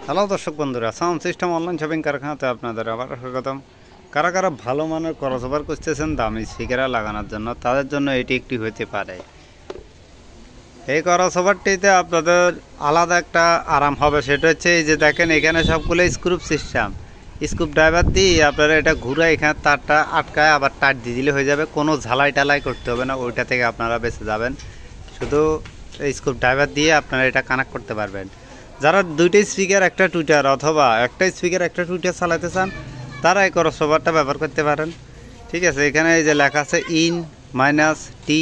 Hello দর্শক বন্ধুরা, sound system online shopping কারখানাতে আপনাদের আবার স্বাগতম। কারা কারা ভালো মানের ক্রসওভার করতেছেন দামি স্পিকার লাগানোর জন্য, তাদের জন্য এটি একটি হতে পারে। এই ক্রসওভারটিতে আপনাদের আলাদা একটা আরাম হবে, সেটা হচ্ছে এই যে দেখেন এখানে সবগুলো স্ক্রুপ সিস্টেম, স্ক্রুপ ড্রাইভার দিয়ে আপনারা এটা ঘুরে এখানে তারটা আটকায় আবার তার দিয়ে দিলে হয়ে যাবে। কোনো ঝালাই টালাই করতে হবে না, ওইটা থেকে আপনারা বেঁচে যাবেন। শুধু স্ক্রুপ ড্রাইভার দিয়ে আপনারা এটা কানেক্ট করতে পারবেন। যারা দুইটা স্পিকার একটা টুইটার অথবা একটা স্পিকার একটা টুইটার চালাতে চান, তারা এই ক্রসওভারটা ব্যবহার করতে পারেন। ঠিক আছে, এখানে এই যে লেখা আছে in minus T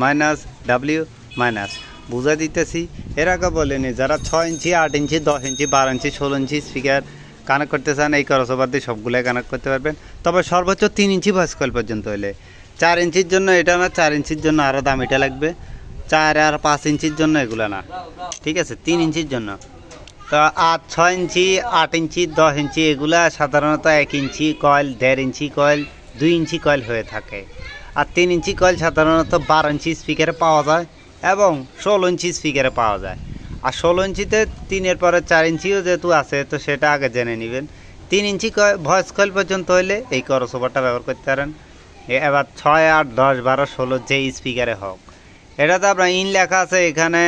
minus W minus, বুঝা দিতেছি। এর আগে বলিনি, যারা 6 ইঞ্চি 8 ইঞ্চি 10 ইঞ্চি 12 ইঞ্চি 16 ইঞ্চি স্পিকার কানেক্ট করতে চান, এই ক্রসওভার দিয়ে সবগুলোই কানেক্ট করতে পারবেন। তবে সর্বোচ্চ 3 ইঞ্চি ভয়েস কয়েল পর্যন্ত হলে, 4 ইঞ্চির জন্য এটা না, 4 ইঞ্চির জন্য আরও দামিটা লাগবে। 4 আর 5 ইঞ্চির জন্য এগুলো না, ঠিক আছে। 3 ইঞ্চির জন্য তো 6 ইঞ্চি 8 ইঞ্চি 10 ইঞ্চি এগুলা সাধারণত 1 ইঞ্চি কয়েল, 1.5 ইঞ্চি কয়েল, 2 ইঞ্চি কয়েল হয়ে থাকে। আর 3 ইঞ্চি কয়েল সাধারণত 12 ইঞ্চি স্পিকারে পাওয়া যায় এবং 16 ইঞ্চি স্পিকারে পাওয়া যায়। আর 16 ইঞ্চিতে 3-এর পরে 4 ইঞ্চিও যেহেতু আছে, তো সেটা আগে জেনে নেবেন। 3 ইঞ্চি ভয়েস কয়েল পর্যন্ত হলে এই ক্রসওভারটা ব্যবহার করতে পারেন। এবার 6, 8, 10, 12, 16 যে স্পিকারে হোক, এটাতে আপনার ইন লেখা আছে, এখানে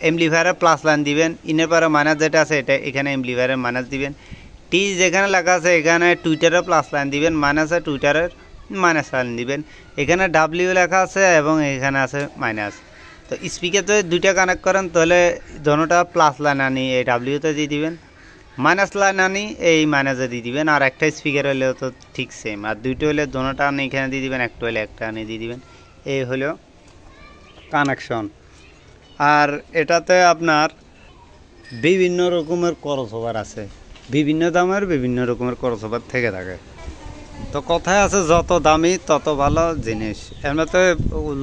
এমপ্লিফায়ারের প্লাস লাইন দিবেন। ইনের পরে মাইনাস যেটা আছে এটা এখানে এমপ্লিফায়ারের মাইনাস দিবেন। টি যেখানে লেখা আছে এখানে টুইটারের প্লাস লাইন দিবেন, মাইনাসে টুইটারের মাইনাস লাইন দিবেন। এখানে ডাব্লিউ লেখা আছে এবং এখানে আছে মাইনাস। তো স্পিকার যদি দুইটা কানেক্ট করেন তাহলে দোনোটা প্লাস লাইন আনি এই ডাব্লিউতে দিয়ে দিবেন, মাইনাস লাইন আনি এই মাইনাসে দিয়ে দিবেন। আর একটা স্পিকার হলেও তো ঠিক সেম, আর দুইটা হলে দোনোটা আনি এখানে দিয়ে দিবেন, একটা হলে একটা আনি দিয়ে দিবেন। এই হলো কানেকশন। আর এটাতে আপনার বিভিন্ন রকমের ক্রসওভার আছে, বিভিন্ন দামের বিভিন্ন রকমের ক্রসওভার থেকে থাকে। তো কথায় আছে যত দামি তত ভালো জিনিস। এমনিতে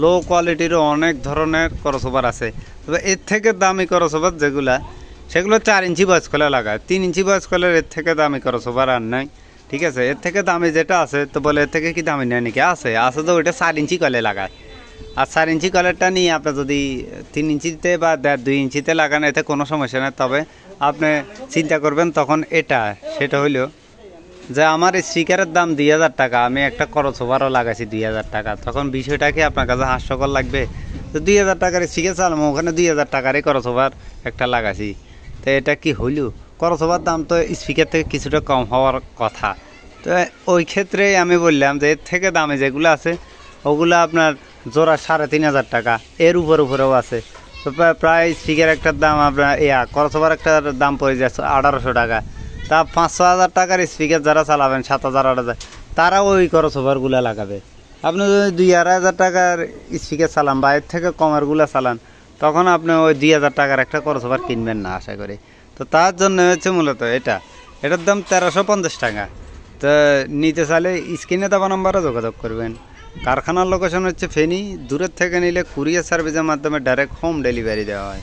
লো কোয়ালিটিরও অনেক ধরনের ক্রসওভার আছে, তবে এর থেকে দামি ক্রসওভার যেগুলা, সেগুলো 4 ইঞ্চি ভয়েস কয়েলে লাগায়। 3 ইঞ্চি ভয়েস কয়েলের এর থেকে দামি ক্রসওভার আর নাই, ঠিক আছে। এর থেকে দামি যেটা আছে, তো বলে এর থেকে কি দামি নেয় নাকি? আছে তো ওইটা 4 ইঞ্চি কয়েলে লাগায়। আর 4 ইঞ্চি কয়েলটা নিয়ে আপনি যদি 3 ইঞ্চিতে বা 2 ইঞ্চিতে লাগান, এতে কোনো সমস্যা নেই। তবে আপনি চিন্তা করবেন তখন এটা, সেটা হইল যে আমার স্পিকারের দাম 2000 টাকা, আমি একটা ক্রসওভারও লাগাইছি 2000 টাকা, তখন বিষয়টা কি আপনার কাছে হাস্যকর লাগবে? তো 2000 টাকার স্পিকার চালাম, ওখানে 2000 টাকারই ক্রসওভার একটা লাগাইছি, তো এটা কি হইল? ক্রসওভার দাম তো স্পিকার থেকে কিছুটা কম হওয়ার কথা। তো ওই ক্ষেত্রে আমি বললাম যে এর থেকে দামে যেগুলো আছে ওগুলো আপনার জোড়া 3500 টাকা, এর উপরেও আছে। তো প্রায় স্পিকার একটার দাম আপনার ক্রসওভার একটার দাম পড়ে যাচ্ছে 1800 টাকা। তা 500-1000 টাকার স্পিকার যারা চালাবেন, 7000, 8000, তারা ওই ক্রসওভারগুলো লাগাবে। আপনি যদি 2-2,500 টাকার স্পিকার চালান বা এর থেকে কমেরগুলো চালান, তখন আপনি ওই 2000 টাকার একটা ক্রসওভার কিনবেন না আশা করি। তো তার জন্য হচ্ছে মূলত এটার দাম 1350 টাকা। তো নিতে চাইলে স্ক্রিনে দেওয়া নম্বরে যোগাযোগ করবেন। কারখানার লোকেশন হচ্ছে ফেনী। দূরের থেকে নিলে কুরিয়ার সার্ভিসের মাধ্যমে ডাইরেক্ট হোম ডেলিভারি দেওয়া হয়।